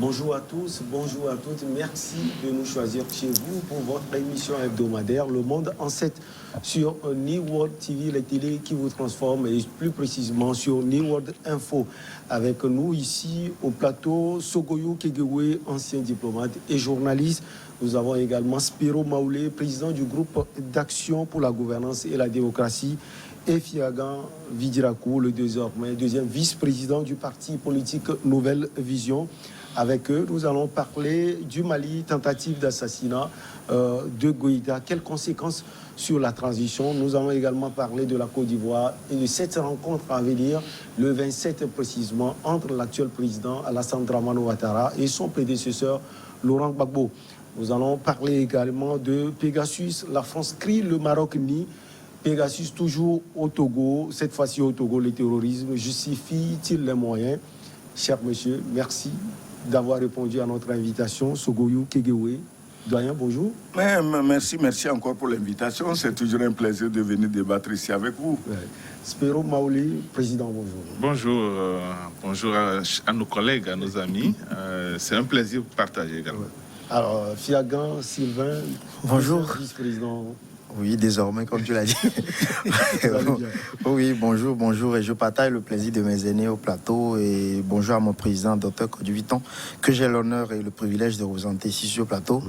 Bonjour à tous, bonjour à toutes. Merci de nous choisir chez vous pour votre émission hebdomadaire Le Monde en 7 sur New World TV, la télé qui vous transforme, et plus précisément sur New World Info. Avec nous ici au plateau, Sogoyou Kegewe, ancien diplomate et journaliste. Nous avons également Spiro Maoulé, président du groupe d'action pour la gouvernance et la démocratie, et Fiagan Vidirakou, le deuxième vice-président du parti politique Nouvelle Vision. Avec eux, nous allons parler du Mali, tentative d'assassinat de Goïta. Quelles conséquences sur la transition? Nous allons également parler de la Côte d'Ivoire et de cette rencontre à venir, le 27 précisément, entre l'actuel président Alassane Dramane Ouattara et son prédécesseur Laurent Gbagbo. Nous allons parler également de Pegasus. La France crie, le Maroc nie. Pegasus toujours au Togo. Cette fois-ci au Togo, le terrorisme justifie-t-il les moyens? Cher monsieur, merci d'avoir répondu à notre invitation. Sogoyou Kegewe, doyen, bonjour. Merci encore pour l'invitation. C'est toujours un plaisir de venir débattre ici avec vous. Ouais. Spiro Maoulé, président, bonjour. Bonjour à nos collègues, à nos amis. C'est un plaisir de partager également. Ouais. Alors, Fiagan Sylvain, bonjour. Vice-président. Oui, désormais, comme tu l'as dit. Oui, bonjour. Et je partage le plaisir de mes aînés au plateau. Et bonjour à mon président, Dr Kodu Vuitton, que j'ai l'honneur et le privilège de représenter ici sur le plateau.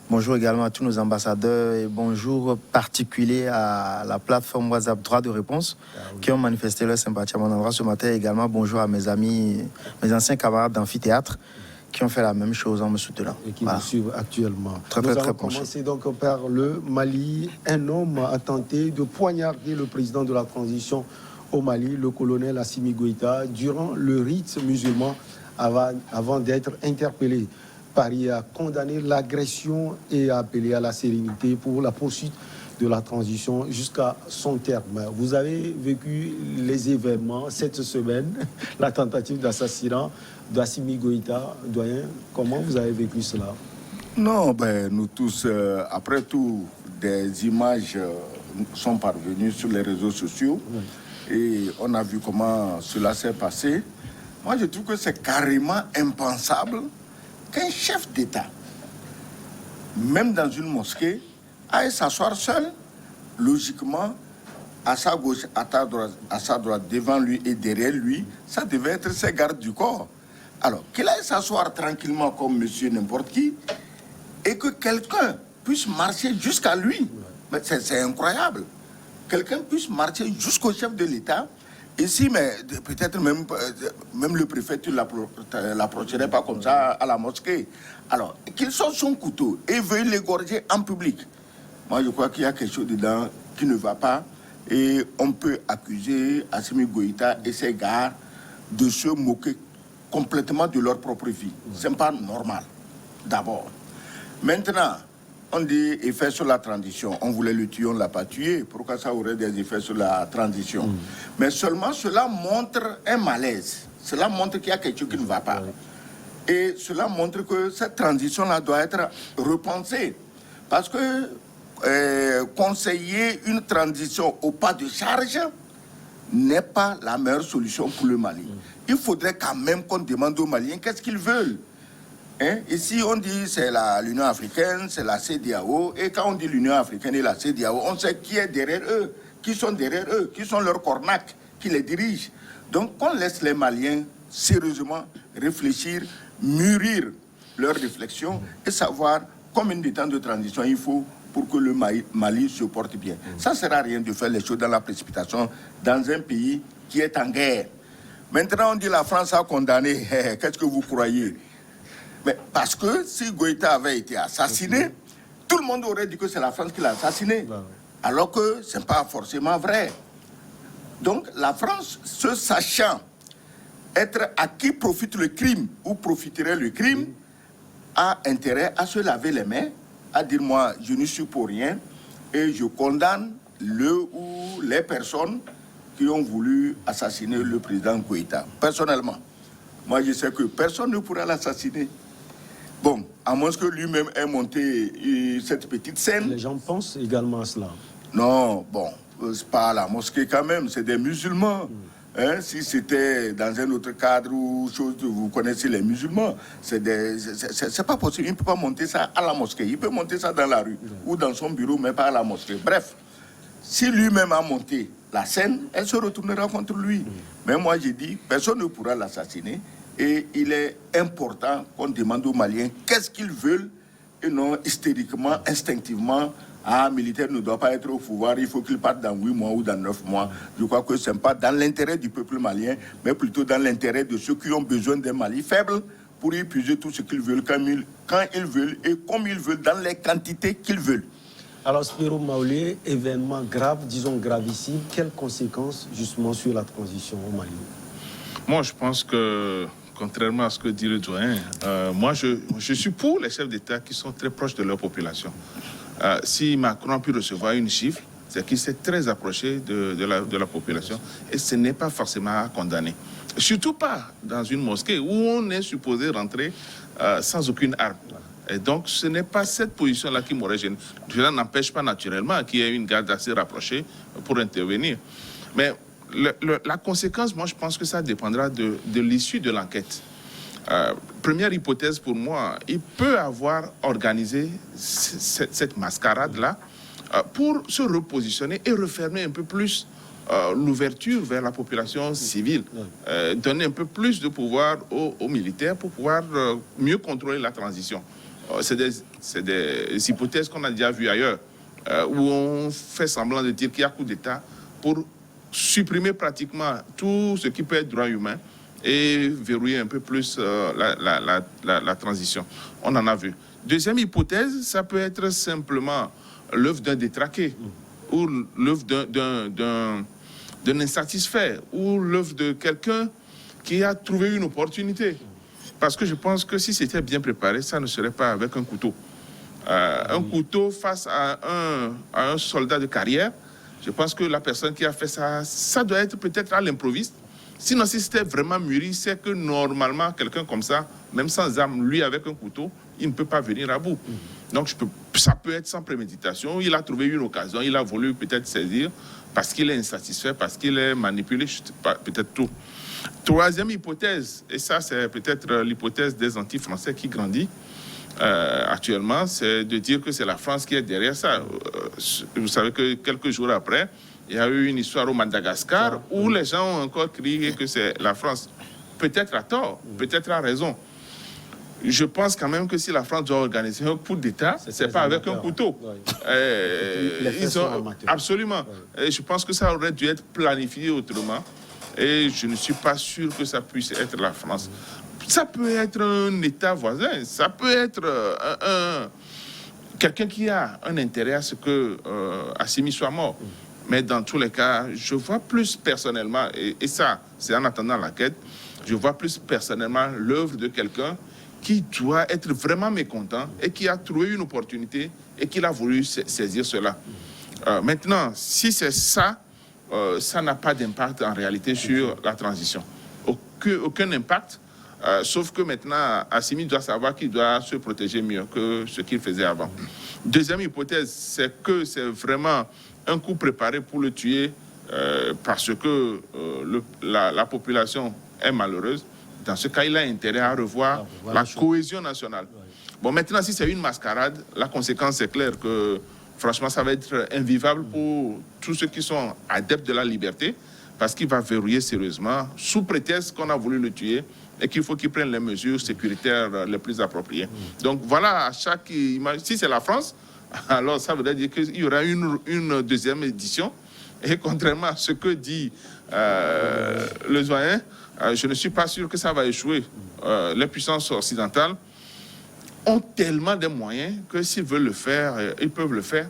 Bonjour également à tous nos ambassadeurs et bonjour particulier à la plateforme WhatsApp Droit de Réponse qui ont manifesté leur sympathie à mon endroit ce matin. Également, bonjour à mes amis, mes anciens camarades d'amphithéâtre qui ont fait la même chose en me soutenant. Et qui nous suivent actuellement. Nous allons commencer donc par le Mali. Un homme a tenté de poignarder le président de la transition au Mali, le colonel Assimi Goïta, durant le rite musulman avant d'être interpellé. Paris a condamné l'agression et a appelé à la sérénité pour la poursuite de la transition jusqu'à son terme. Vous avez vécu les événements cette semaine, la tentative d'assassinat d'Assimi Goïta. Doyen, comment vous avez vécu cela? Non, nous tous, après tout, des images sont parvenues sur les réseaux sociaux et on a vu comment cela s'est passé. Moi, je trouve que c'est carrément impensable qu'un chef d'État, même dans une mosquée, aille s'asseoir seul, logiquement, à sa gauche, à sa droite, devant lui et derrière lui, ça devait être ses gardes du corps. Alors, qu'il aille s'asseoir tranquillement comme monsieur n'importe qui, et que quelqu'un puisse marcher jusqu'à lui. C'est incroyable. Quelqu'un puisse marcher jusqu'au chef de l'État. Ici, mais peut-être même le préfet ne l'approcherait pas comme ça à la mosquée. Alors, qu'il sorte son couteau et veuille l'égorger en public. Moi, je crois qu'il y a quelque chose dedans qui ne va pas. Et on peut accuser Assimi Goïta et ses gars de se moquer complètement de leur propre vie. Ce n'est pas normal, d'abord. Maintenant, on dit effet sur la transition. On voulait le tuer, on ne l'a pas tué. Pourquoi ça aurait des effets sur la transition? Mais seulement cela montre un malaise. Cela montre qu'il y a quelque chose qui ne va pas. Et cela montre que cette transition-là doit être repensée. Parce que conseiller une transition au pas de charge n'est pas la meilleure solution pour le Mali. Il faudrait quand même qu'on demande aux Maliens qu'est-ce qu'ils veulent. Ici, on dit c'est l'Union africaine, c'est la CEDEAO. Et quand on dit l'Union africaine et la CEDEAO, on sait qui est derrière eux, qui sont derrière eux, qui sont leurs cornacs, qui les dirigent. Donc, qu'on laisse les Maliens sérieusement réfléchir, mûrir leurs réflexions et savoir combien de temps de transition il faut pour que le Mali se porte bien. Ça ne sert à rien de faire les choses dans la précipitation dans un pays qui est en guerre. Maintenant, on dit la France a condamné. Qu'est-ce que vous croyez? Mais parce que si Goïta avait été assassiné, tout le monde aurait dit que c'est la France qui l'a assassiné. Alors que ce n'est pas forcément vrai. Donc la France, se sachant être à qui profite le crime ou profiterait le crime, a intérêt à se laver les mains, à dire moi je ne suis pour rien et je condamne le ou les personnes qui ont voulu assassiner le président Goïta. Personnellement, moi je sais que personne ne pourra l'assassiner. Bon, à moins que lui-même ait monté cette petite scène. Les gens pensent également à cela. Non, bon, c'est pas la mosquée quand même, c'est des musulmans. Hein, si c'était dans un autre cadre ou chose, vous connaissez les musulmans, c'est pas possible. Il ne peut pas monter ça à la mosquée. Il peut monter ça dans la rue ou dans son bureau, mais pas à la mosquée. Bref, si lui-même a monté la scène, elle se retournera contre lui. Mais moi, j'ai dit, personne ne pourra l'assassiner. Et il est important qu'on demande aux Maliens qu'est-ce qu'ils veulent et non hystériquement, instinctivement. Un militaire ne doit pas être au pouvoir, il faut qu'il parte dans 8 mois ou dans 9 mois. Je crois que ce n'est pas dans l'intérêt du peuple malien, mais plutôt dans l'intérêt de ceux qui ont besoin d'un Mali faible pour épuiser tout ce qu'ils veulent, quand ils veulent et comme ils veulent, dans les quantités qu'ils veulent. Alors, Spiro Maoulé, événement grave, disons gravissime, quelles conséquences justement sur la transition au Mali? Moi, je pense que, contrairement à ce que dit le doyen, moi, je suis pour les chefs d'État qui sont très proches de leur population. Si Macron a pu recevoir une gifle, c'est qu'il s'est très approché de la population et ce n'est pas forcément à condamner. Surtout pas dans une mosquée où on est supposé rentrer sans aucune arme. Et donc, ce n'est pas cette position-là qui m'aurait gêné. Cela n'empêche pas naturellement qu'il y ait une garde assez rapprochée pour intervenir. Mais la conséquence, moi, je pense que ça dépendra de l'issue de l'enquête. Première hypothèse pour moi, il peut avoir organisé cette mascarade-là pour se repositionner et refermer un peu plus l'ouverture vers la population civile, donner un peu plus de pouvoir aux militaires pour pouvoir mieux contrôler la transition. C'est des hypothèses qu'on a déjà vues ailleurs, où on fait semblant de dire qu'il y a coup d'État pour supprimer pratiquement tout ce qui peut être droit humain et verrouiller un peu plus la transition. On en a vu. Deuxième hypothèse, ça peut être simplement l'œuvre d'un détraqué ou l'œuvre d'un insatisfait ou l'œuvre de quelqu'un qui a trouvé une opportunité. Parce que je pense que si c'était bien préparé, ça ne serait pas avec un couteau. Un couteau face à un soldat de carrière, je pense que la personne qui a fait ça, ça doit être peut-être à l'improviste. Sinon, si c'était vraiment mûri, c'est que normalement, quelqu'un comme ça, même sans arme, lui avec un couteau, il ne peut pas venir à bout. Donc, ça peut être sans préméditation. Il a trouvé une occasion, il a voulu peut-être saisir parce qu'il est insatisfait, parce qu'il est manipulé, je ne sais pas, peut-être tout. Troisième hypothèse, et ça, c'est peut-être l'hypothèse des anti-français qui grandit actuellement, c'est de dire que c'est la France qui est derrière ça. Vous savez que quelques jours après, il y a eu une histoire au Madagascar où les gens ont encore crié que c'est la France. Peut-être à tort, peut-être à raison. Je pense quand même que si la France doit organiser un coup d'État, c'est pas avec un couteau. Absolument. Et je pense que ça aurait dû être planifié autrement. Et je ne suis pas sûr que ça puisse être la France. Ça peut être un État voisin, ça peut être quelqu'un qui a un intérêt à ce que Assimi soit mort. Mais dans tous les cas, je vois plus personnellement, et ça, c'est en attendant l'enquête, je vois plus personnellement l'œuvre de quelqu'un qui doit être vraiment mécontent et qui a trouvé une opportunité et qui a voulu saisir cela. Maintenant, si c'est ça, ça n'a pas d'impact en réalité sur la transition. Aucun impact, sauf que maintenant, Assimi doit savoir qu'il doit se protéger mieux que ce qu'il faisait avant. Deuxième hypothèse, c'est que c'est vraiment un coup préparé pour le tuer parce que la population est malheureuse. Dans ce cas, il a intérêt à revoir la cohésion nationale. Bon, maintenant, si c'est une mascarade, la conséquence est claire que, franchement, ça va être invivable pour tous ceux qui sont adeptes de la liberté, parce qu'il va verrouiller sérieusement, sous prétexte qu'on a voulu le tuer et qu'il faut qu'il prenne les mesures sécuritaires les plus appropriées. Donc voilà, à chaque image, si c'est la France, alors ça veut dire qu'il y aura une deuxième édition. Et contrairement à ce que dit le doyen, je ne suis pas sûr que ça va échouer. Les puissances occidentales ont tellement de moyens que s'ils veulent le faire, ils peuvent le faire,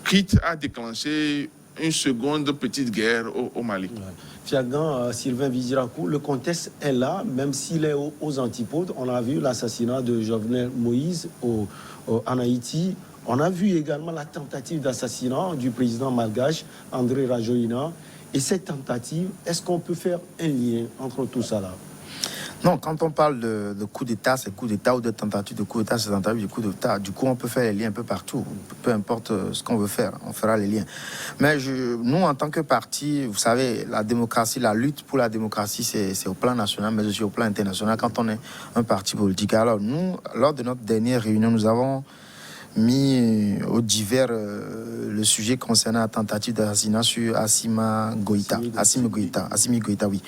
quitte à déclencher une seconde petite guerre au Mali. Fiagan, Sylvain Vizirakou, le contexte est là, même s'il est aux antipodes. On a vu l'assassinat de Jovenel Moïse en Haïti. On a vu également la tentative d'assassinat du président malgache, André Rajoelina. Et cette tentative, est-ce qu'on peut faire un lien entre tout ça là? Non, quand on parle de coup d'État, c'est coup d'État, ou de tentative de coup d'État, c'est tentative de coup d'État. Du coup, on peut faire les liens un peu partout. Peu importe ce qu'on veut faire, on fera les liens. Mais nous, en tant que parti, vous savez, la démocratie, la lutte pour la démocratie, c'est au plan national, mais aussi au plan international, quand on est un parti politique. Alors, nous, lors de notre dernière réunion, nous avons mis au divers le sujet concernant la tentative d'assassinat sur Assimi Goïta, oui.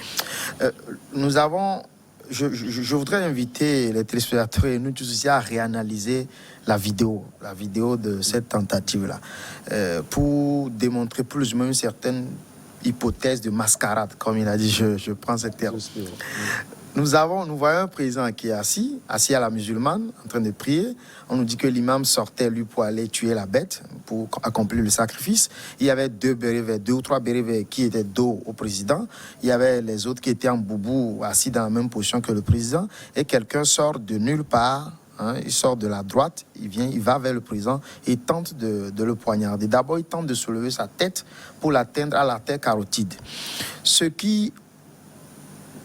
Nous avons... Je voudrais inviter les téléspectateurs et nous tous ici à réanalyser la vidéo de cette tentative-là, pour démontrer plus ou moins une certaine hypothèse de mascarade, comme il a dit, je prends ce terme. Nous voyons un président qui est assis à la musulmane, en train de prier. On nous dit que l'imam sortait, lui, pour aller tuer la bête, pour accomplir le sacrifice. Il y avait deux ou trois bérets qui étaient dos au président. Il y avait les autres qui étaient en boubou, assis dans la même position que le président. Et quelqu'un sort de nulle part, il sort de la droite, il va vers le président et il tente de le poignarder. D'abord, il tente de soulever sa tête pour l'atteindre à l'artère carotide. Ce qui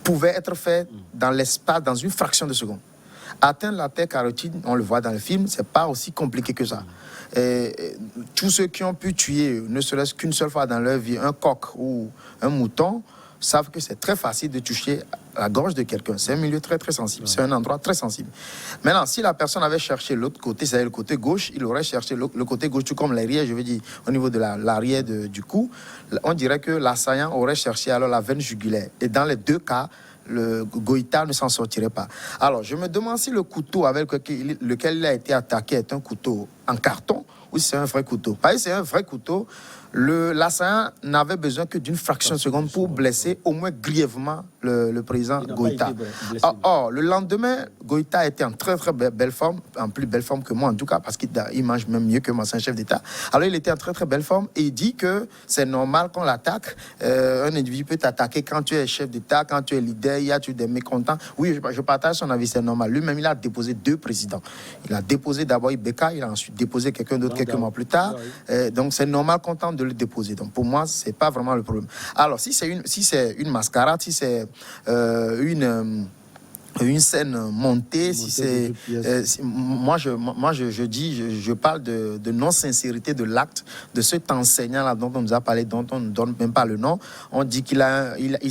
pouvait être fait dans l'espace, dans une fraction de seconde. Atteindre l'artère carotide, on le voit dans le film, c'est pas aussi compliqué que ça. Tous ceux qui ont pu tuer, ne serait-ce qu'une seule fois dans leur vie, un coq ou un mouton, savent que c'est très facile de toucher la gorge de quelqu'un. C'est un milieu très très sensible, c'est un endroit très sensible. Maintenant, si la personne avait cherché l'autre côté, c'est-à-dire le côté gauche, il aurait cherché le côté gauche, tout comme l'arrière, je veux dire, au niveau de l'arrière du cou, on dirait que l'assaillant aurait cherché alors la veine jugulaire. Et dans les deux cas, le Goïta ne s'en sortirait pas. Alors, je me demande si le couteau avec lequel il a été attaqué est un couteau en carton ou si c'est un vrai couteau. Parce que c'est un vrai couteau, l'assaillant n'avait besoin que d'une fraction de seconde pour blesser au moins grièvement le président Goïta. Or, le lendemain, Goïta était en très très belle forme, en plus belle forme que moi en tout cas, parce qu'il mange même mieux que moi, c'est un chef d'État. Alors il était en très très belle forme et il dit que c'est normal qu'on l'attaque. Un individu peut t'attaquer quand tu es chef d'État, quand tu es leader, il y a des mécontents. Oui, je partage son avis, c'est normal. Lui-même, il a déposé 2 présidents. Il a déposé d'abord Ibeka, il a ensuite déposé quelqu'un d'autre quelques mois plus tard. Donc c'est normal qu'on tente de le déposer. Donc pour moi, c'est pas vraiment le problème. Alors si c'est une mascarade, si c'est une scène montée, si c'est moi je parle de non-sincérité de l'acte de cet enseignant là dont on nous a parlé, dont on ne donne même pas le nom. On dit qu'il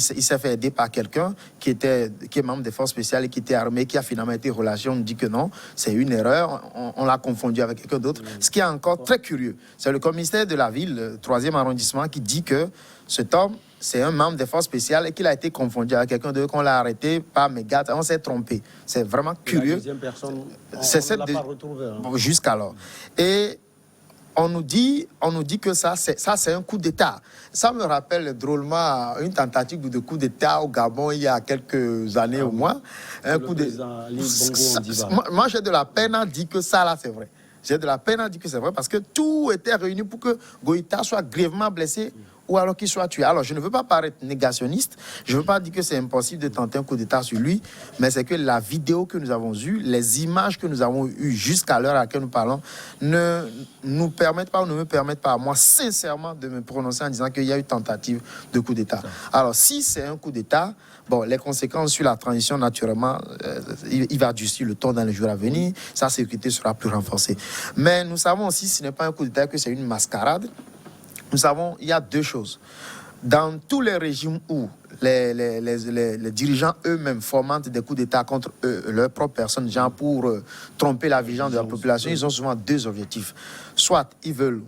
s'est fait aider par quelqu'un qui est membre des forces spéciales et qui était armé, qui a finalement été relâché. On dit que non, c'est une erreur, on l'a confondu avec quelqu'un d'autre. Ce qui est encore très curieux, c'est le commissaire de la ville, le 3e arrondissement, qui dit que cet homme, c'est un membre des forces spéciales et qu'il a été confondu avec quelqu'un d'autre, qu'on l'a arrêté par mégat. On s'est trompé. C'est vraiment curieux. La deuxième personne, on ne l'a pas retrouvée. Jusqu'alors. Et on nous dit que ça c'est un coup d'État. Ça me rappelle drôlement une tentative de coup d'État au Gabon il y a quelques années au moins. Un coup d'État. Moi, j'ai de la peine à dire que ça, là, c'est vrai. J'ai de la peine à dire que c'est vrai parce que tout était réuni pour que Goïta soit grièvement blessé ou alors qu'il soit tué. Alors, je ne veux pas paraître négationniste, je ne veux pas dire que c'est impossible de tenter un coup d'État sur lui, mais c'est que la vidéo que nous avons eue, les images que nous avons eues jusqu'à l'heure à laquelle nous parlons, ne nous permettent pas ou ne me permettent pas, moi, sincèrement, de me prononcer en disant qu'il y a eu tentative de coup d'État. Alors, si c'est un coup d'État, bon, les conséquences sur la transition, naturellement, il va adoucir le temps dans les jours à venir, sa sécurité sera plus renforcée. Mais nous savons aussi, ce n'est pas un coup d'État, que c'est une mascarade. Nous savons, il y a 2 choses. Dans tous les régimes où les dirigeants eux-mêmes fomentent des coups d'État contre leur propre personne, genre pour tromper la vigilance de la population, ils ont souvent 2 objectifs. Soit ils veulent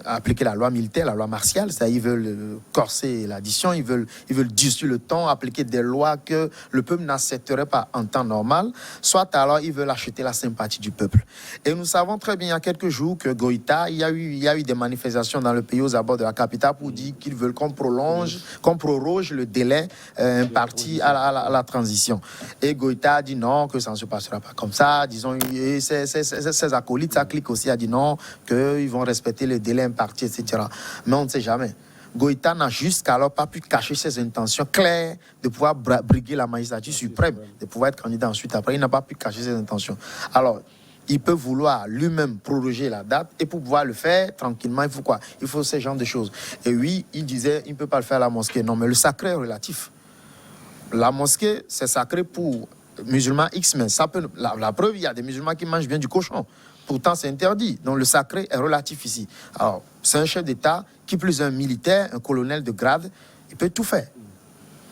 appliquer la loi militaire, la loi martiale, c'est-à-dire ils veulent corser l'addition, ils veulent durcir le temps, appliquer des lois que le peuple n'accepterait pas en temps normal, soit alors ils veulent acheter la sympathie du peuple. Et nous savons très bien il y a quelques jours que Goïta, il y a eu des manifestations dans le pays aux abords de la capitale pour dire qu'ils veulent qu'on proroge le délai imparti à la transition. Et Goïta a dit non, que ça ne se passera pas comme ça, disons, et ses acolytes, sa clique aussi a dit non, qu'ils vont respecter le délai imparti, etc. Mais on ne sait jamais. Goïta n'a jusqu'alors pas pu cacher ses intentions claires de pouvoir briguer la magistrature suprême, de pouvoir être candidat ensuite après. Il n'a pas pu cacher ses intentions. Alors, il peut vouloir lui-même proroger la date et pour pouvoir le faire tranquillement, il faut quoi? Il faut ce genre de choses. Et oui, il disait, il ne peut pas le faire à la mosquée. Non, mais le sacré est relatif. la mosquée, c'est sacré pour musulmans X, mais ça peut, la preuve, il y a des musulmans qui mangent bien du cochon. Pourtant, c'est interdit. Donc, le sacré est relatif ici. Alors, c'est un chef d'État, qui plus un militaire, un colonel de grade, il peut tout faire.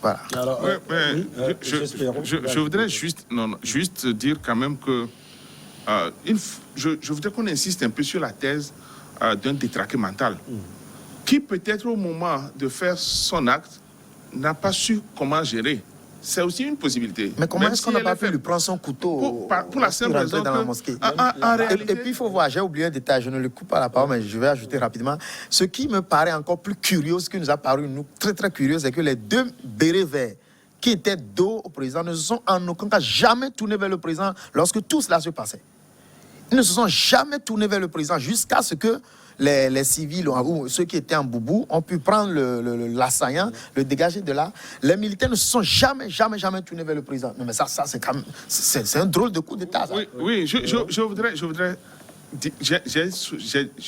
Voilà. Alors, Ouais, mais oui, je voudrais juste dire quand même que je voudrais qu'on insiste un peu sur la thèse d'un détraqué mental qui peut-être au moment de faire son acte n'a pas su comment gérer. C'est aussi une possibilité. Mais comment est-ce qu'on n'a pas pu lui prendre son couteau pour la simple raison dans la que, mosquée en réalité... Et puis il faut voir, j'ai oublié un détail, je ne le coupe pas la parole, mais je vais ajouter rapidement. Ce qui me paraît encore plus curieux, ce qui nous a paru nous, très très curieux, c'est que les deux bérets verts qui étaient dos au président ne se sont en aucun cas jamais tournés vers le président lorsque tout cela se passait. Ils ne se sont jamais tournés vers le président jusqu'à ce que les civils ou ceux qui étaient en boubou ont pu prendre l'assaillant, le dégager de là. Les militaires ne se sont jamais tournés vers le président. Non, mais ça c'est quand même, c'est un drôle de coup d'État. Oui, je voudrais je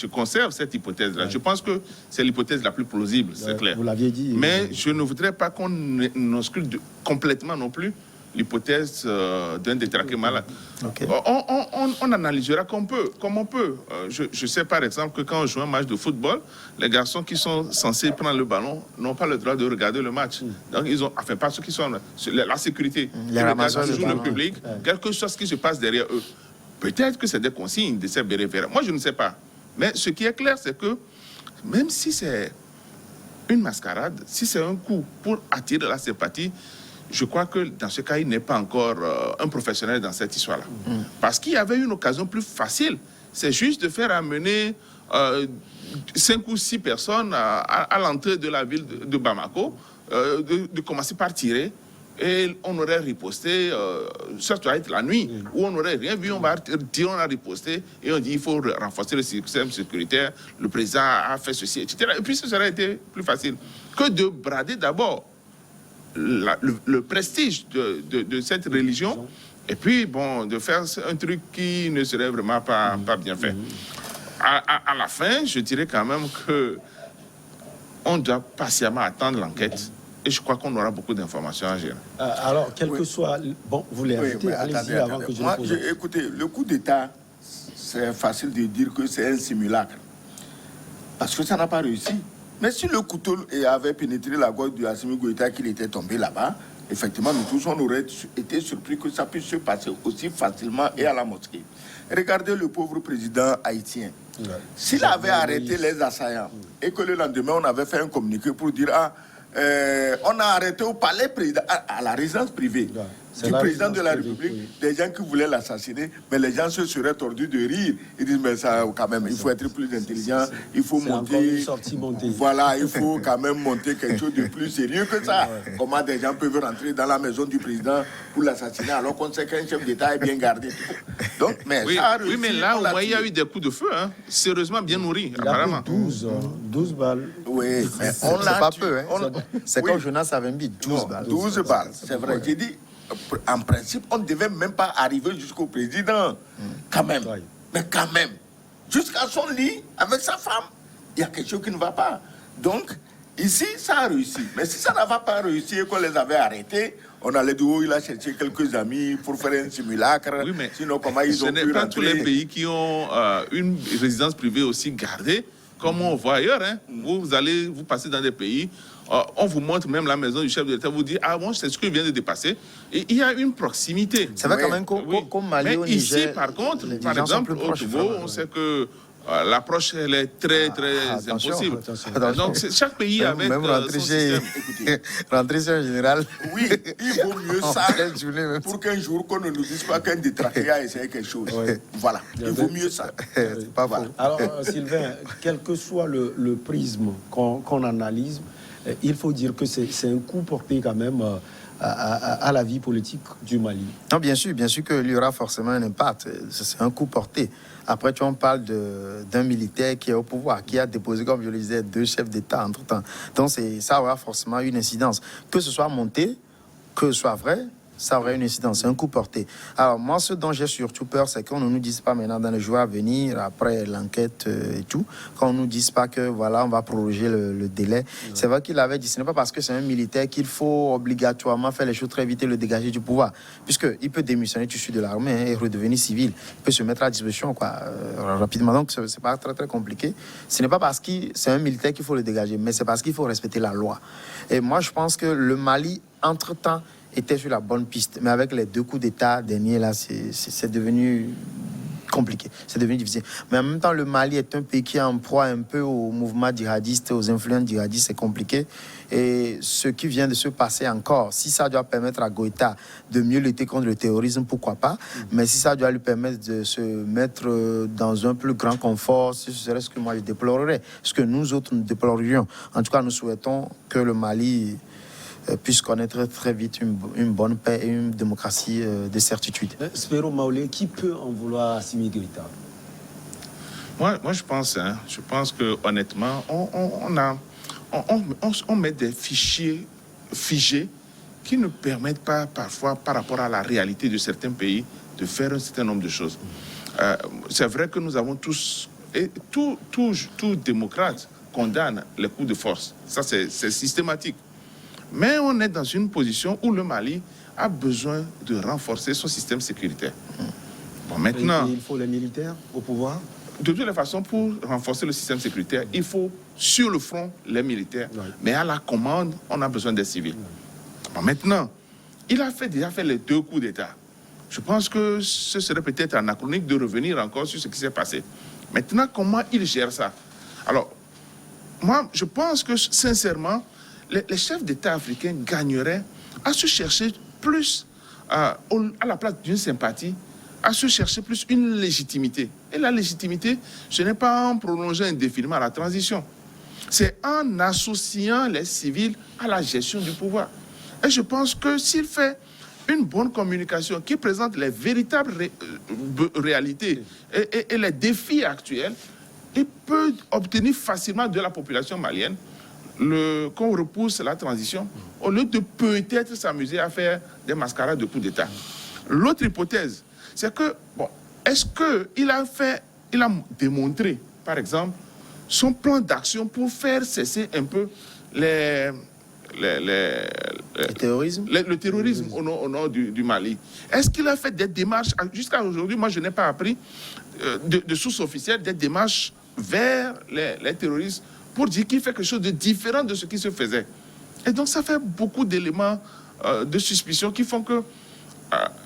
conserve cette hypothèse-là. Ouais. Je pense que c'est l'hypothèse la plus plausible, c'est clair. Vous l'aviez dit. Mais je ne voudrais pas qu'on ausculte complètement non plus l'hypothèse d'un détraqué malade. Okay. On analysera comme on peut. Je sais par exemple que quand on joue un match de football, les garçons qui sont censés prendre le ballon n'ont pas le droit de regarder le match. Donc ils ont, enfin pas ceux qui sont la sécurité, les ramasseurs toujours le public, quelque chose qui se passe derrière eux. Peut-être que c'est des consignes de ces bérets verts. Moi je ne sais pas. Mais ce qui est clair, c'est que même si c'est une mascarade, si c'est un coup pour attirer la sympathie, je crois que dans ce cas, il n'est pas encore un professionnel dans cette histoire-là. Parce qu'il y avait une occasion plus facile. C'est juste de faire amener 5 ou 6 personnes à l'entrée de la ville de Bamako, de commencer par tirer. Et on aurait riposté, ça doit être la nuit, où on n'aurait rien vu, on va tirer, on a riposté, et on dit il faut renforcer le système sécuritaire, le président a fait ceci, etc. Et puis ça aurait été plus facile que de brader d'abord le prestige de cette religion, et puis bon, de faire un truc qui ne serait vraiment pas bien fait. À la fin, je dirais quand même que on doit patiemment attendre l'enquête, et je crois qu'on aura beaucoup d'informations à gérer. Alors, quel que soit... Bon, vous voulez ajouter, allez-y avant que je le pose. Écoutez, le coup d'État, c'est facile de dire que c'est un simulacre, parce que ça n'a pas réussi. Mais si le couteau avait pénétré la gorge de Assimi Goïta, qu'il était tombé là-bas, effectivement, nous tous, on aurait été surpris que ça puisse se passer aussi facilement et à la mosquée. Regardez le pauvre président haïtien. S'il avait arrêté les assaillants et que le lendemain, on avait fait un communiqué pour dire on a arrêté au palais président, à la résidence privée du président de la République, des gens qui voulaient l'assassiner, mais les gens se seraient tordus de rire. Ils disent, mais ça, quand même, il faut être plus intelligent, il faut monter. Voilà, il faut quand même monter quelque chose de plus sérieux que ça. Comment des gens peuvent rentrer dans la maison du président pour l'assassiner alors qu'on sait qu'un chef d'État est bien gardé. Donc, mais ça a réussi, mais là, au moins, il y a eu des coups de feu, hein, sérieusement bien nourris, apparemment. 12 balles. Oui, mais on l'a pas peu. Hein. C'est comme Jonas Savimbi, 12 balles. 12 balles, c'est vrai. J'ai dit, en principe, on ne devait même pas arriver jusqu'au président. Quand même. Mais quand même. Jusqu'à son lit, avec sa femme, il y a quelque chose qui ne va pas. Donc, ici, ça a réussi. Mais si ça n'avait pas réussi et qu'on les avait arrêtés, on allait dire, oh, il a cherché quelques amis pour faire un simulacre. Oui, mais sinon, comment ils ont pu rentrer? Ce n'est pas tous les pays qui ont une résidence privée aussi gardée, comme on voit ailleurs. Hein. Vous passez dans des pays... on vous montre même la maison du chef de l'État, vous dit, ah bon, c'est ce que vient de dépasser. Et il y a une proximité. C'est vrai quand même comme Mali, mais ici, par contre, par exemple, au Togo, on sait que l'approche, elle est très impossible. Donc, chaque pays avait son système. Rentrer sur un général. Oui, il vaut mieux ça pour qu'un jour, qu'on ne nous dise pas qu'un détraqué a essayé quelque chose. Voilà, il vaut mieux ça. C'est pas faux. Alors, Sylvain, quel que soit le prisme qu'on analyse, il faut dire que c'est un coup porté quand même à la vie politique du Mali. Non, bien sûr qu'il y aura forcément un impact. C'est un coup porté. Après, on parle d'un militaire qui est au pouvoir, qui a déposé, comme je le disais, 2 chefs d'État entre-temps. Donc, ça aura forcément une incidence. Que ce soit monté, que ce soit vrai, ça aurait une incidence, c'est un coup porté. Alors moi, ce dont j'ai surtout peur, c'est qu'on ne nous dise pas maintenant dans les jours à venir, après l'enquête et tout, qu'on ne nous dise pas que voilà, on va proroger le délai. C'est vrai qu'il avait dit, ce n'est pas parce que c'est un militaire qu'il faut obligatoirement faire les choses très vite et le dégager du pouvoir, puisqu'il peut démissionner tout de suite de l'armée et redevenir civil. Il peut se mettre à disposition rapidement, donc c'est pas très très compliqué. Ce n'est pas parce que c'est un militaire qu'il faut le dégager, mais c'est parce qu'il faut respecter la loi. Et moi, je pense que le Mali, entre-temps, était sur la bonne piste. Mais avec les 2 coups d'État derniers, là, c'est devenu compliqué. C'est devenu difficile. Mais en même temps, le Mali est un pays qui est en proie un peu au mouvement djihadiste, aux influences djihadistes, c'est compliqué. Et ce qui vient de se passer encore, si ça doit permettre à Goïta de mieux lutter contre le terrorisme, pourquoi pas. Mais si ça doit lui permettre de se mettre dans un plus grand confort, ce serait ce que moi je déplorerais. Ce que nous autres nous déplorerions. En tout cas, nous souhaitons que le Mali puisse connaître très vite une bonne paix et une démocratie de certitude. Spero Maolé, qui peut en vouloir à Assimi Goïta? Moi, je pense que honnêtement, on met des fichiers figés qui ne permettent pas parfois, par rapport à la réalité de certains pays, de faire un certain nombre de choses. C'est vrai que nous avons tous, et tout démocrate condamne les coups de force. Ça, c'est systématique. Mais on est dans une position où le Mali a besoin de renforcer son système sécuritaire. Bon, maintenant, Et il faut les militaires au pouvoir? De toutes les façons, pour renforcer le système sécuritaire, il faut sur le front les militaires. Ouais. Mais à la commande, on a besoin des civils. Ouais. Bon, maintenant, il a déjà fait les 2 coups d'État. Je pense que ce serait peut-être anachronique de revenir encore sur ce qui s'est passé. Maintenant, comment il gère ça? Alors, moi, je pense que sincèrement, les chefs d'État africains gagneraient à se chercher plus, à la place d'une sympathie, à se chercher plus une légitimité. Et la légitimité, ce n'est pas en prolongeant indéfiniment la transition. C'est en associant les civils à la gestion du pouvoir. Et je pense que s'il fait une bonne communication qui présente les véritables réalités et les défis actuels, il peut obtenir facilement de la population malienne qu'on repousse la transition au lieu de peut-être s'amuser à faire des mascarades de coups d'État. L'autre hypothèse, c'est que, bon, est-ce qu'il a démontré, par exemple, son plan d'action pour faire cesser un peu le terrorisme au nord du Mali? Est-ce qu'il a fait des démarches, jusqu'à aujourd'hui, moi je n'ai pas appris de sources officielles, des démarches vers les terroristes pour dire qu'il fait quelque chose de différent de ce qui se faisait. Et donc ça fait beaucoup d'éléments de suspicion qui font que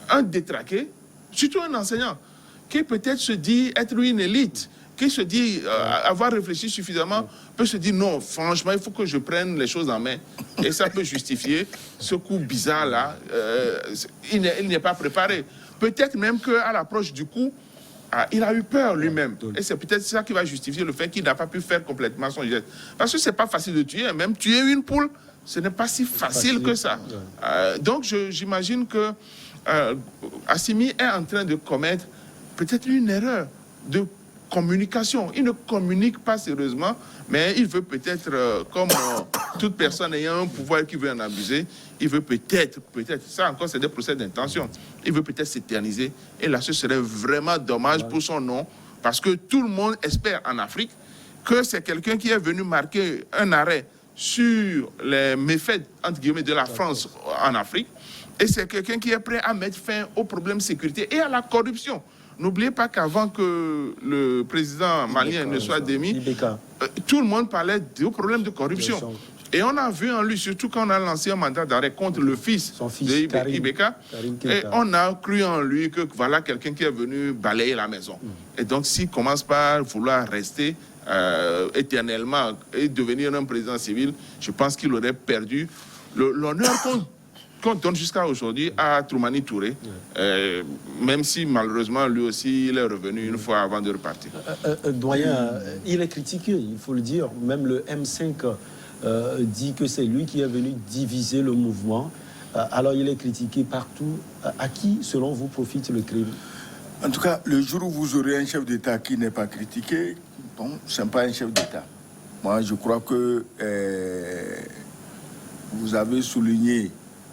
un détraqué, surtout un enseignant, qui peut-être se dit être une élite, qui se dit avoir réfléchi suffisamment, peut se dire non, franchement, il faut que je prenne les choses en main. Et ça peut justifier ce coup bizarre-là. Il n'est pas préparé. Peut-être même qu'à l'approche du coup, il a eu peur lui-même. Et c'est peut-être ça qui va justifier le fait qu'il n'a pas pu faire complètement son geste. Parce que ce n'est pas facile de tuer. Même tuer une poule, ce n'est pas si facile que ça. Donc j'imagine que Assimi est en train de commettre peut-être une erreur de communication. Il ne communique pas sérieusement, mais il veut peut-être, comme toute personne ayant un pouvoir qui veut en abuser, il veut peut-être, ça encore c'est des procès d'intention, il veut peut-être s'éterniser. Et là, ce serait vraiment dommage pour son nom, parce que tout le monde espère en Afrique que c'est quelqu'un qui est venu marquer un arrêt sur les méfaits, entre guillemets, de la France en Afrique. Et c'est quelqu'un qui est prêt à mettre fin aux problèmes de sécurité et à la corruption. N'oubliez pas qu'avant que le président malien ne soit démis, tout le monde parlait des problèmes de corruption. Et on a vu en lui, surtout quand on a lancé un mandat d'arrêt contre le fils de Ibeka, et on a cru en lui que voilà quelqu'un qui est venu balayer la maison. Et donc s'il commence par vouloir rester éternellement et devenir un président civil, je pense qu'il aurait perdu l'honneur qu'on donne jusqu'à aujourd'hui à Toumani Touré, même si malheureusement lui aussi il est revenu une fois avant de repartir. Doyen, il est critiqué, il faut le dire. Même le M5 dit que c'est lui qui est venu diviser le mouvement. Alors il est critiqué partout. À qui, selon vous, profite le crime? En tout cas, le jour où vous aurez un chef d'État qui n'est pas critiqué, bon, ce n'est pas un chef d'État. Moi, je crois que vous avez souligné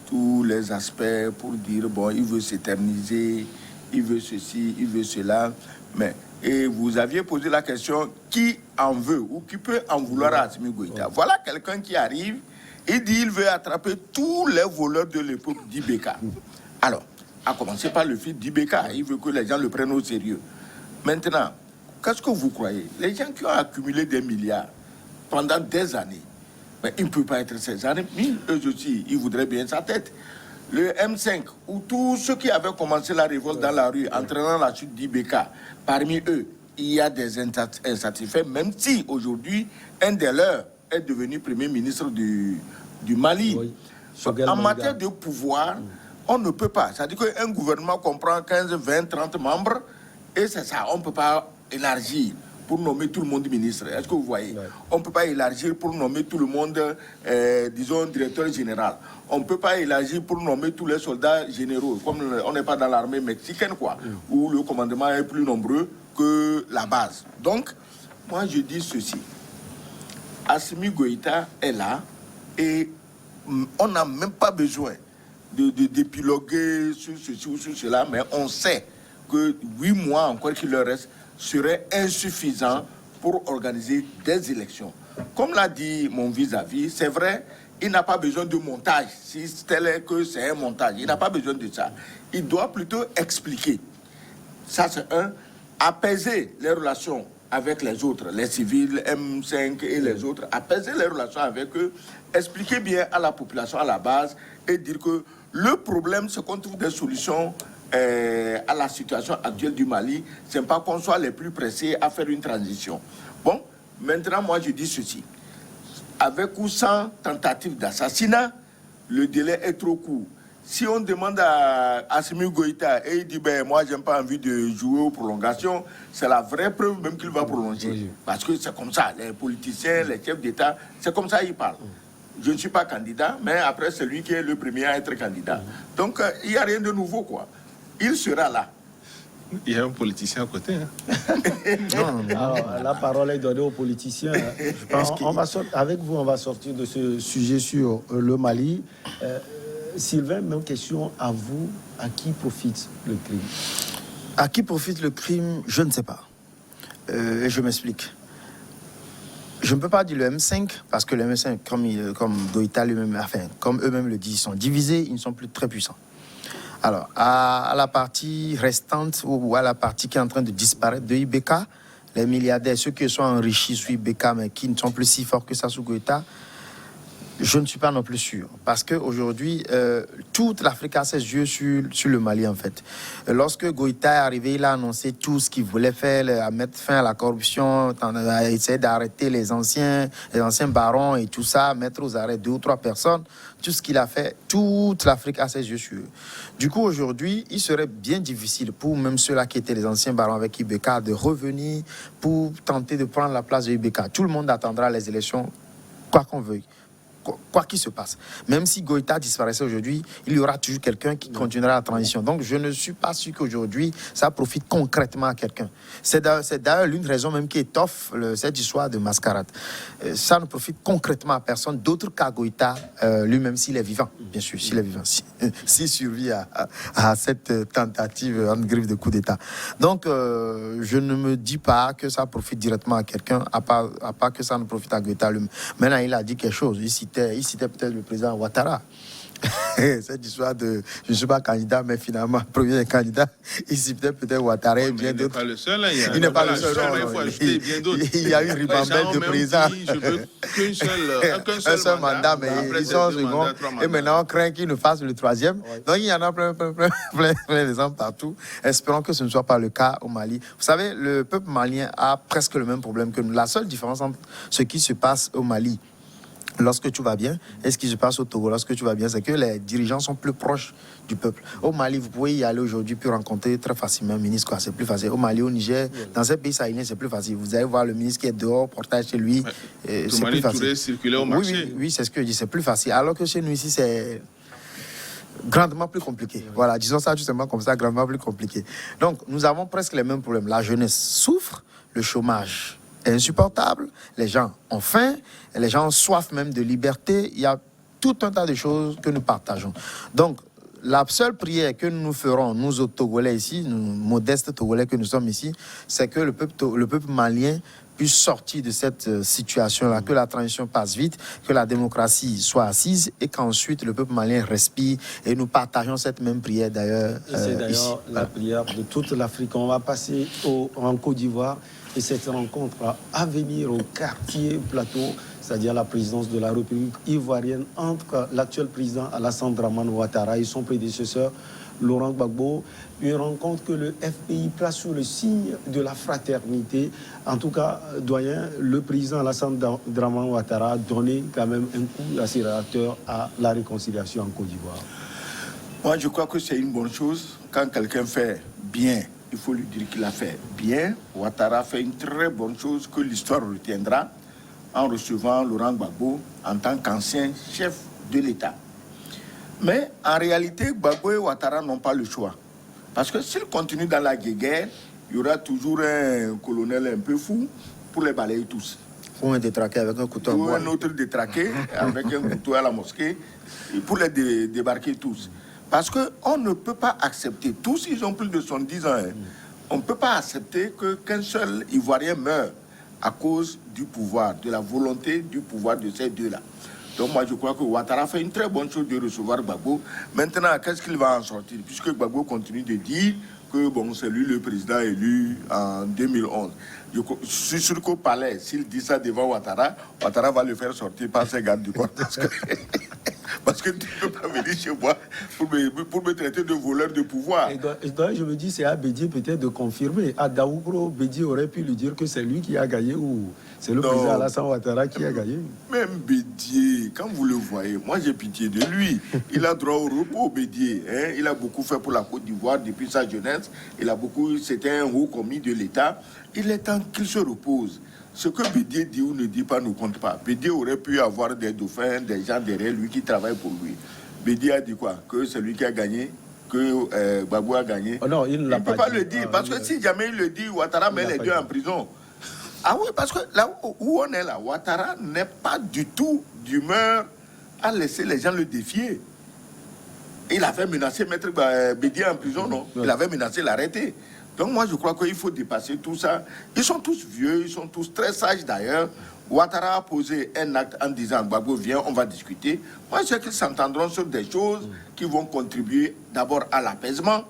tous les aspects pour dire, bon, il veut s'éterniser, il veut ceci, il veut cela. Mais, et vous aviez posé la question, qui en veut ou qui peut en vouloir à Assimi Goïta? Voilà quelqu'un qui arrive et dit il veut attraper tous les voleurs de l'époque d'Ibeka. Alors, à commencer par le fils d'Ibeka, il veut que les gens le prennent au sérieux. Maintenant, qu'est-ce que vous croyez? Les gens qui ont accumulé des milliards pendant des années, mais il ne peut pas être ces années. Eux aussi, ils voudraient bien sa tête. Le M5, où tous ceux qui avaient commencé la révolte dans la rue, entraînant la chute d'Ibeka, parmi eux, il y a des insatisfaits, même si aujourd'hui, un des leurs est devenu Premier ministre du Mali. Oui. En matière de pouvoir, on ne peut pas. C'est-à-dire qu'un gouvernement comprend 15, 20, 30 membres, et c'est ça, on ne peut pas élargir pour nommer tout le monde ministre. Est-ce que vous voyez? Ouais. On ne peut pas élargir pour nommer tout le monde, disons, directeur général. On ne peut pas élargir pour nommer tous les soldats généraux, comme on n'est pas dans l'armée mexicaine, quoi, où le commandement est plus nombreux que la base. Donc, moi, je dis ceci. Assimi Goïta est là et on n'a même pas besoin d'épiloguer sur ceci ou sur cela, mais on sait que 8 mois encore qu'il leur reste serait insuffisant pour organiser des élections. Comme l'a dit mon vis-à-vis, c'est vrai, il n'a pas besoin de montage, si tel est que c'est un montage, il n'a pas besoin de ça. Il doit plutôt expliquer. Ça, c'est apaiser les relations avec les autres, les civils, M5 et les autres, apaiser les relations avec eux, expliquer bien à la population à la base et dire que le problème, c'est qu'on trouve des solutions à la situation actuelle du Mali. Ce n'est pas qu'on soit les plus pressés à faire une transition. Bon, maintenant, moi, je dis ceci. Avec ou sans tentative d'assassinat, le délai est trop court. Si on demande à Assimi Goïta et il dit ben moi j'ai pas envie de jouer aux prolongations, c'est la vraie preuve même qu'il va prolonger. Oui. Parce que c'est comme ça, les politiciens, les chefs d'État, c'est comme ça ils parlent. Je ne suis pas candidat, mais après c'est lui qui est le premier à être candidat. Donc il n'y a rien de nouveau quoi. Il sera là. Il y a un politicien à côté. Hein. Alors, la parole est donnée aux politiciens. Je pense avec vous, on va sortir de ce sujet sur le Mali. Sylvain, même question à vous. À qui profite le crime? À qui profite le crime? Je ne sais pas. Et je m'explique. Je ne peux pas dire le M5, parce que le M5, comme Goïta lui-même, enfin, comme eux-mêmes le disent, ils sont divisés, ils ne sont plus très puissants. Alors, à la partie restante, ou à la partie qui est en train de disparaître de Ibeka, les milliardaires, ceux qui sont enrichis sous Ibeka, mais qui ne sont plus si forts que ça sous Goïta, je ne suis pas non plus sûr. Parce qu'aujourd'hui, toute l'Afrique a ses yeux sur le Mali, en fait. Lorsque Goïta est arrivé, il a annoncé tout ce qu'il voulait faire, à mettre fin à la corruption, à essayer d'arrêter les anciens barons et tout ça, mettre aux arrêts 2 ou 3 personnes. Tout ce qu'il a fait, toute l'Afrique a ses yeux sur eux. Du coup, aujourd'hui, il serait bien difficile pour même ceux-là qui étaient les anciens barons avec Ibeka de revenir pour tenter de prendre la place de Ibeka. Tout le monde attendra les élections, quoi qu'on veuille. Quoi qu'il se passe. Même si Goïta disparaissait aujourd'hui, il y aura toujours quelqu'un qui continuera la transition. Donc, je ne suis pas sûr qu'aujourd'hui, ça profite concrètement à quelqu'un. C'est d'ailleurs l'une raison même qui étoffe cette histoire de mascarade. Ça ne profite concrètement à personne d'autre qu'à Goïta lui-même, s'il est vivant. Bien sûr, s'il est vivant. S'il survit à cette tentative en griffe de coup d'État. Donc, je ne me dis pas que ça profite directement à quelqu'un, à part que ça ne profite à Goïta lui-même. Maintenant, il a dit quelque chose. Il citait peut-être le président Ouattara. Cette histoire de je ne suis pas candidat, mais finalement, premier candidat, il citait peut-être Ouattara et bien d'autres. Il n'est pas le seul. Hein. Il n'est pas le seul. Il faut ajouter bien d'autres. Il y a eu ribambelle de présidents. Je veux qu'un seul mandat, mais ils sont seconds. Et maintenant, on craint qu'il ne fasse le 3e. Ouais. Donc, il y en a plein d'exemples partout. Espérons que ce ne soit pas le cas au Mali. Vous savez, le peuple malien a presque le même problème que nous. La seule différence entre ce qui se passe au Mali lorsque tout va bien, et ce qui se passe au Togo lorsque tout va bien, c'est que les dirigeants sont plus proches du peuple. Au Mali, vous pouvez y aller aujourd'hui puis rencontrer très facilement un ministre, quoi. C'est plus facile. Au Mali, au Niger, dans ces pays sahéliens, c'est plus facile. Vous allez voir le ministre qui est dehors, portage chez lui. C'est plus facile. Circuler au marché. Oui, c'est ce que je dis, c'est plus facile. Alors que chez nous ici, c'est grandement plus compliqué. Voilà, disons ça justement comme ça, grandement plus compliqué. Donc, nous avons presque les mêmes problèmes. La jeunesse souffre, le chômage est insupportable, les gens ont faim, les gens ont soif même de liberté. Il y a tout un tas de choses que nous partageons. Donc, la seule prière que nous ferons, nous aux Togolais ici, nous modestes Togolais que nous sommes ici, c'est que le peuple malien puisse sortir de cette situation-là, que la transition passe vite, que la démocratie soit assise et qu'ensuite le peuple malien respire et nous partageons cette même prière d'ailleurs. C'est d'ailleurs la prière de toute l'Afrique. On va passer en Côte d'Ivoire et cette rencontre à venir au quartier plateau, c'est-à-dire la présidence de la République ivoirienne entre l'actuel président Alassane Dramane Ouattara et son prédécesseur Laurent Gbagbo, une rencontre que le FPI place sous le signe de la fraternité. En tout cas, doyen, le président Alassane Dramane Ouattara a donné quand même un coup accélérateur à la réconciliation en Côte d'Ivoire. Moi, je crois que c'est une bonne chose. Quand quelqu'un fait bien, il faut lui dire qu'il a fait bien. Ouattara fait une très bonne chose que l'histoire retiendra en recevant Laurent Gbagbo en tant qu'ancien chef de l'État. Mais en réalité, Gbagbo et Ouattara n'ont pas le choix. Parce que s'ils continuent dans la guerre, il y aura toujours un colonel un peu fou pour les balayer tous. Ou un détraqué avec un couteau à Ou bois. un autre détraqué avec un couteau à la mosquée pour les débarquer tous. Parce qu'on ne peut pas accepter, tous ils ont plus de 70 ans, hein. On ne peut pas accepter qu'un seul Ivoirien meure à cause du pouvoir, de la volonté du pouvoir de ces deux-là. Donc moi je crois que Ouattara fait une très bonne chose de recevoir Gbagbo. Maintenant, qu'est-ce qu'il va en sortir? Puisque Gbagbo continue de dire que bon, c'est lui le président élu en 2011. Je suis sûr qu'au palais, s'il dit ça devant Ouattara, Ouattara va le faire sortir par ses gardes du corps. Parce que tu ne peux pas venir chez moi pour me traiter de voleur de pouvoir. Et donc, je me dis, c'est à Bédié peut-être de confirmer. À Daougro, Bédié aurait pu lui dire que c'est lui qui a gagné ou c'est le président Alassane Ouattara qui a gagné. Même Bédié, quand vous le voyez, moi j'ai pitié de lui. Il a droit au repos, Bédié. Hein? Il a beaucoup fait pour la Côte d'Ivoire depuis sa jeunesse. C'était un haut commis de l'État. Il est temps qu'il se repose. Ce que Bédié dit ou ne dit pas ne compte pas. Bédié aurait pu avoir des dauphins, des gens derrière lui qui travaillent pour lui. Bédié a dit quoi? Que c'est lui qui a gagné, que Gbagbo a gagné. Oh non, il ne peut pas le dire. Parce que si jamais il le dit, Ouattara met les deux en prison. Ah oui, parce que là où on est là, Ouattara n'est pas du tout d'humeur à laisser les gens le défier. Il avait menacé mettre Bédié en prison, non? Il avait menacé l'arrêter. Donc moi je crois qu'il faut dépasser tout ça. Ils sont tous vieux, ils sont tous très sages d'ailleurs. Ouattara a posé un acte en disant Gbagbo viens, on va discuter. Moi je sais qu'ils s'entendront sur des choses qui vont contribuer d'abord à l'apaisement,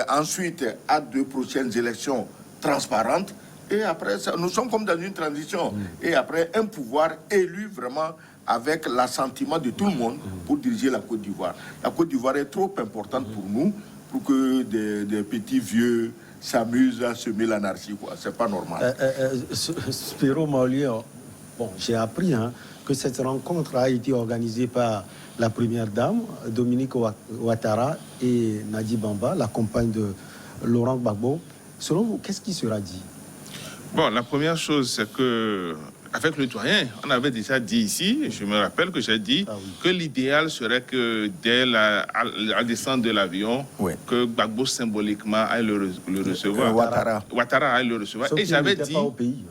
ensuite à de prochaines élections transparentes. Et après ça, nous sommes comme dans une transition. Et après un pouvoir élu vraiment avec l'assentiment de tout le monde pour diriger la Côte d'Ivoire. La Côte d'Ivoire est trop importante pour nous, pour que des petits vieux s'amusent à semer l'anarchie. C'est pas normal. Spiro Maolier, bon, j'ai appris que cette rencontre a été organisée par la première dame, Dominique Ouattara, et Nadi Bamba, la compagne de Laurent Gbagbo. Selon vous, qu'est-ce qui sera dit? Bon, la première chose, c'est que avec le doyen, on avait déjà dit ici, je me rappelle que j'ai dit que l'idéal serait que dès la descente de l'avion, que Gbagbo symboliquement aille le recevoir. Ouattara aille le recevoir. Sauf et j'avais dit, pas au pays.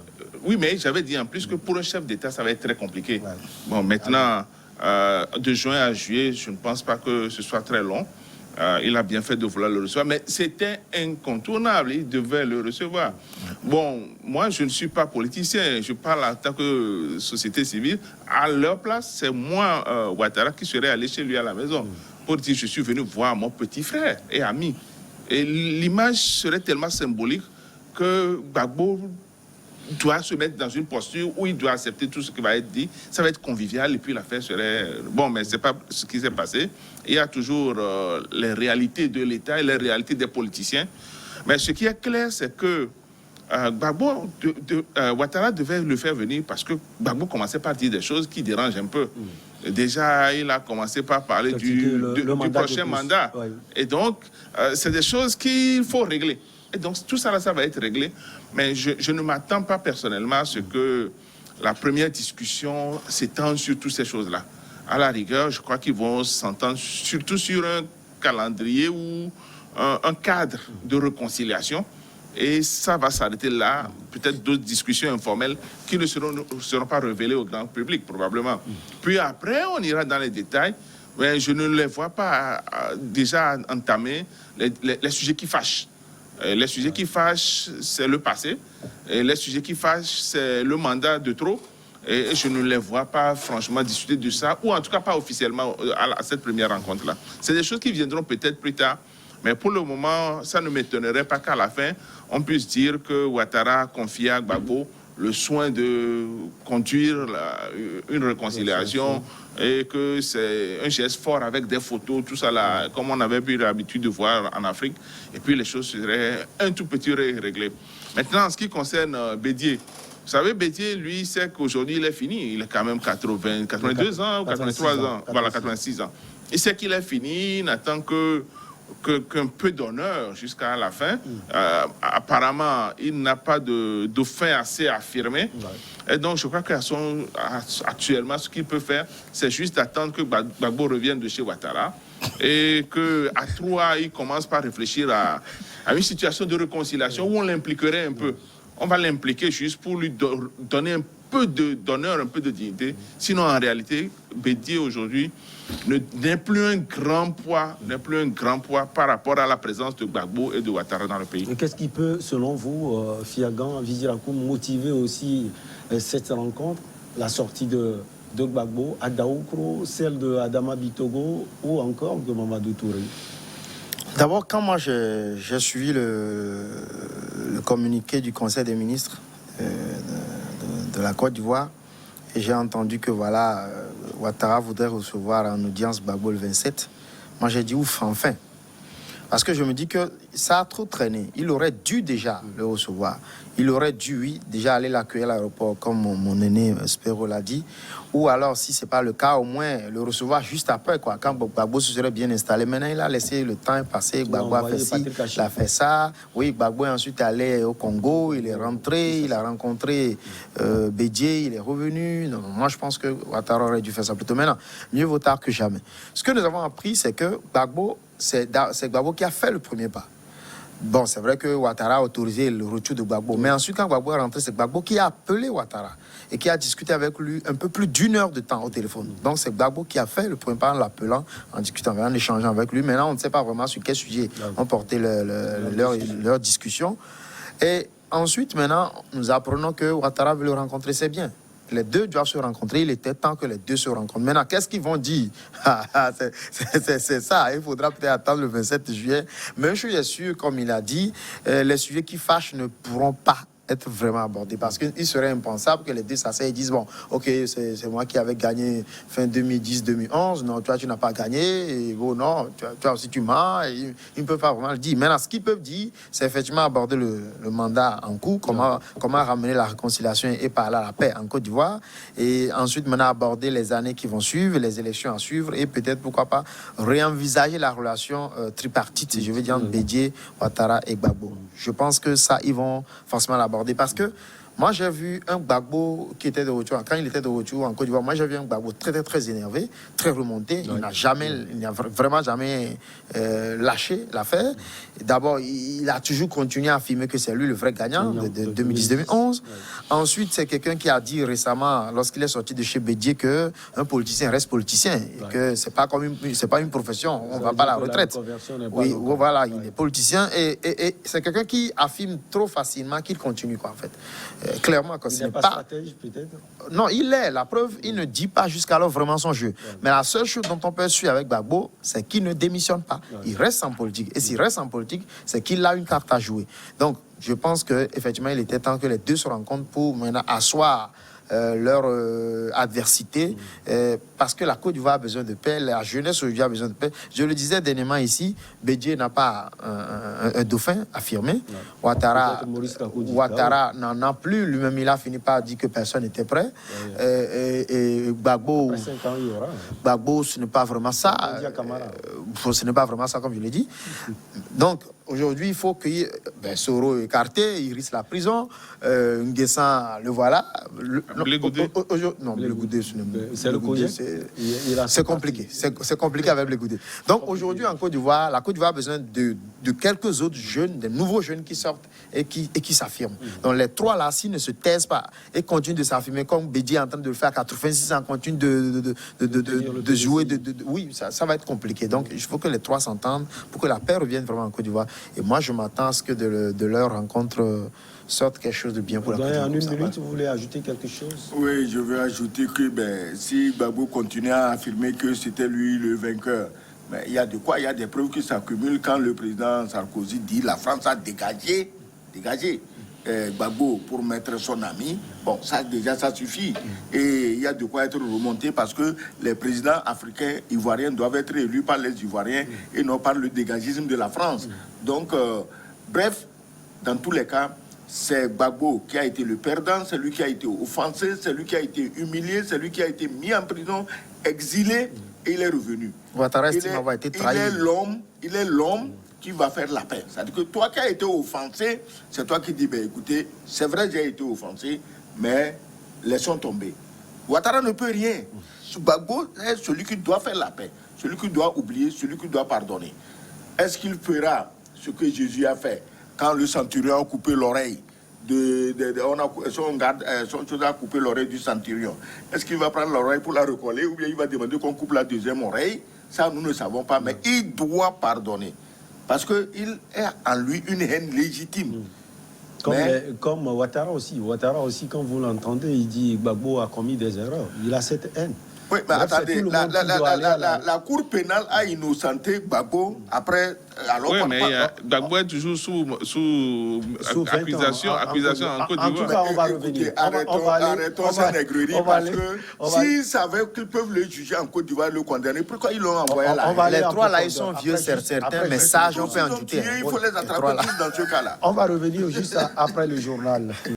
Oui, mais j'avais dit en plus que pour un chef d'État, ça va être très compliqué. Ouais. Bon, maintenant, de juin à juillet, je ne pense pas que ce soit très long. Il a bien fait de vouloir le recevoir, mais c'était incontournable, il devait le recevoir. Bon, moi, je ne suis pas politicien, je parle en tant que société civile. À leur place, c'est moi, Ouattara, qui serait allé chez lui à la maison pour dire je suis venu voir mon petit frère et ami. Et l'image serait tellement symbolique que Gbagbo doit se mettre dans une posture où il doit accepter tout ce qui va être dit. Ça va être convivial et puis l'affaire serait... Bon, mais ce n'est pas ce qui s'est passé. Il y a toujours les réalités de l'État et les réalités des politiciens. Mais ce qui est clair, c'est que Gbagbo, Ouattara devait le faire venir parce que Gbagbo commençait par dire des choses qui dérangent un peu. Déjà, il a commencé par parler du prochain mandat. Ouais. Et donc, c'est des choses qu'il faut régler. Et donc, tout ça, ça va être réglé. Mais je ne m'attends pas personnellement à ce que la première discussion s'étende sur toutes ces choses-là. À la rigueur, je crois qu'ils vont s'entendre surtout sur un calendrier ou un cadre de réconciliation. Et ça va s'arrêter là. Peut-être d'autres discussions informelles qui ne seront pas révélées au grand public, probablement. Puis après, on ira dans les détails. Mais je ne les vois pas déjà entamer les sujets qui fâchent. Les sujets qui fâchent, c'est le passé. Et les sujets qui fâchent, c'est le mandat de trop. Et je ne les vois pas franchement discuter de ça, ou en tout cas pas officiellement à cette première rencontre-là. C'est des choses qui viendront peut-être plus tard. Mais pour le moment, ça ne m'étonnerait pas qu'à la fin, on puisse dire que Ouattara a confié à Gbagbo le soin de conduire une réconciliation et que c'est un geste fort avec des photos, tout ça là, comme on avait eu l'habitude de voir en Afrique. Et puis les choses seraient un tout petit réglées. Maintenant, en ce qui concerne Bédié, vous savez, Bédié, lui, sait qu'aujourd'hui, il est fini. Il est quand même 82 ans ou 83 ans. Voilà, 86 ans. Il sait qu'il est fini, il n'attend qu'un peu d'honneur jusqu'à la fin. Apparemment, il n'a pas de fin assez affirmé. Et donc, je crois qu'actuellement, ce qu'il peut faire, c'est juste d'attendre que Gbagbo revienne de chez Ouattara et qu'à trois, il commence par réfléchir à une situation de réconciliation où on l'impliquerait un peu. On va l'impliquer juste pour lui donner un peu d'honneur, un peu de dignité. Sinon, en réalité, Bédié aujourd'hui n'est plus un grand poids par rapport à la présence de Gbagbo et de Ouattara dans le pays. Et qu'est-ce qui peut, selon vous, Fiagan, Vizirakoum, motiver aussi cette rencontre, la sortie de Gbagbo à Daoukro, celle de Adama Bitogo ou encore de Mamadou Touré? D'abord, quand moi j'ai suivi le communiqué du Conseil des ministres de la Côte d'Ivoire, et j'ai entendu que voilà, Ouattara voudrait recevoir en audience Gbagbo le 27, moi j'ai dit ouf, enfin. Parce que je me dis que ça a trop traîné. Il aurait dû déjà le recevoir. Il aurait dû, oui, déjà aller l'accueillir à l'aéroport, comme mon aîné Spero l'a dit. Ou alors, si ce n'est pas le cas, au moins le recevoir juste après, quoi, quand Gbagbo se serait bien installé. Maintenant, il a laissé le temps passer. Gbagbo a fait ci, il a fait ça. Oui, Gbagbo est ensuite allé au Congo, il est rentré, il a rencontré Bédié, il est revenu. Non, moi, je pense que Ouattara aurait dû faire ça plutôt maintenant. Mieux vaut tard que jamais. Ce que nous avons appris, c'est que Gbagbo, c'est Gbagbo qui a fait le premier pas. Bon, c'est vrai que Ouattara a autorisé le retour de Gbagbo. Mais ensuite, quand Gbagbo est rentré, c'est Gbagbo qui a appelé Ouattara et qui a discuté avec lui un peu plus d'une heure de temps au téléphone. Donc, c'est Gbagbo qui a fait le premier pas en l'appelant, en discutant, en échangeant avec lui. Maintenant, on ne sait pas vraiment sur quel sujet on portait leur discussion. Et ensuite, maintenant, nous apprenons que Ouattara veut le rencontrer, c'est bien. Les deux doivent se rencontrer. Il était temps que les deux se rencontrent. Maintenant, qu'est-ce qu'ils vont dire? C'est ça. Il faudra peut-être attendre le 27 juillet. Mais je suis sûr, comme il a dit, les sujets qui fâchent ne pourront pas être vraiment abordés. Parce qu'il serait impensable que les deux s'asseyent et disent, bon, ok, c'est moi qui avais gagné fin 2010-2011. Non, toi, tu n'as pas gagné. Et bon, non, toi aussi, tu mens. Ils ne peuvent pas vraiment le dire. Maintenant, ce qu'ils peuvent dire, c'est effectivement aborder le mandat en cours, comment ramener la réconciliation et parler à la paix en Côte d'Ivoire. Et ensuite, maintenant, aborder les années qui vont suivre, les élections à suivre. Et peut-être, pourquoi pas, réenvisager la relation tripartite, je veux dire, entre Bédié, Ouattara et Gbagbo. Je pense que ça, ils vont forcément l'aborder. Parce que moi, j'ai vu un Gbagbo qui était de retour. Quand il était de retour en Côte d'Ivoire, moi, j'ai vu un Gbagbo très énervé, très remonté. Il n'a vraiment jamais lâché l'affaire. D'abord, il a toujours continué à affirmer que c'est lui le vrai gagnant de 2010-2011. Ensuite, c'est quelqu'un qui a dit récemment, lorsqu'il est sorti de chez Bédié, qu'un politicien reste politicien. Et que c'est pas une profession. On ne va pas à la retraite. Oui, voilà, il est politicien. Et c'est quelqu'un qui affirme trop facilement qu'il continue, quoi, en fait. Clairement, quand il n'est pas stratège, peut-être? Non, il est. La preuve, il ne dit pas jusqu'alors vraiment son jeu. Mais la seule chose dont on peut suivre avec Gbagbo, c'est qu'il ne démissionne pas. Il reste en politique. Et s'il reste en politique, c'est qu'il a une carte à jouer. Donc, je pense qu'effectivement, il était temps que les deux se rencontrent pour maintenant asseoir leur adversité, parce que la Côte d'Ivoire a besoin de paix, la jeunesse aujourd'hui a besoin de paix. Je le disais dernièrement ici, Bédié n'a pas un dauphin affirmé. Ouattara n'en a plus. Lui-même, il a fini par dire que personne n'était prêt. Et Gbagbo, Gbagbo, ce n'est pas vraiment ça. Ce n'est pas vraiment ça, comme je l'ai dit. Donc, aujourd'hui, il faut que Soro écarté, il risque la prison. Nguessan, le voilà. Blé Goudé. Non, Blé Goudé, c'est le Goudé. C'est compliqué. C'est compliqué avec Blé Goudé. Donc aujourd'hui, en Côte d'Ivoire, la Côte d'Ivoire a besoin de quelques autres jeunes, des nouveaux jeunes qui sortent et qui s'affirment. Donc les trois là, s'ils ne se taisent pas et continuent de s'affirmer comme Bédi est en train de le faire à 86 ans, continue de jouer, oui, ça va être compliqué. Donc il faut que les trois s'entendent pour que la paix revienne vraiment en Côte d'Ivoire. Et moi, je m'attends à ce que de leur rencontre sorte quelque chose de bien pour la Côte d'Ivoire. En une minute, vous voulez ajouter quelque chose? Oui, je veux ajouter que si Gbagbo continue à affirmer que c'était lui le vainqueur, mais il y a de quoi, il y a des preuves qui s'accumulent quand le président Sarkozy dit la France a dégagé Gbagbo pour mettre son ami. Bon, ça déjà, ça suffit. Et il y a de quoi être remonté parce que les présidents africains, ivoiriens doivent être élus par les Ivoiriens et non par le dégagisme de la France. Donc, bref, dans tous les cas, c'est Gbagbo qui a été le perdant, c'est lui qui a été offensé, c'est lui qui a été humilié, c'est lui qui a été mis en prison, exilé, et il est revenu. Ouattara estime avoir été trahi. Il est l'homme qui va faire la paix. C'est-à-dire que toi qui as été offensé, c'est toi qui dis, écoutez, c'est vrai, j'ai été offensé, mais laissons tomber. Ouattara ne peut rien. Gbagbo est celui qui doit faire la paix, celui qui doit oublier, celui qui doit pardonner. Est-ce qu'il fera ce que Jésus a fait quand le centurion a coupé l'oreille son chose a coupé l'oreille du centurion? Est-ce qu'il va prendre l'oreille pour la recoller ou bien il va demander qu'on coupe la deuxième oreille? Ça, nous ne savons pas, mais il doit pardonner. Parce qu'il a en lui une haine légitime. Comme Ouattara aussi. Ouattara aussi, quand vous l'entendez, il dit Gbagbo a commis des erreurs. Il a cette haine. Oui, mais attendez, la Cour pénale a innocenté Gbagbo après... Oui, mais Gbagbo est toujours sous accusation en Côte d'Ivoire. En tout cas, on va revenir. Arrêtons sa négrerie parce que s'ils savaient qu'ils peuvent le juger en Côte d'Ivoire, le condamner, pourquoi ils l'ont envoyé là? Les trois là, ils sont vieux, certains, mais sages, on peut en douter. Il faut les attraper tous dans ce cas-là. On va revenir juste après le journal.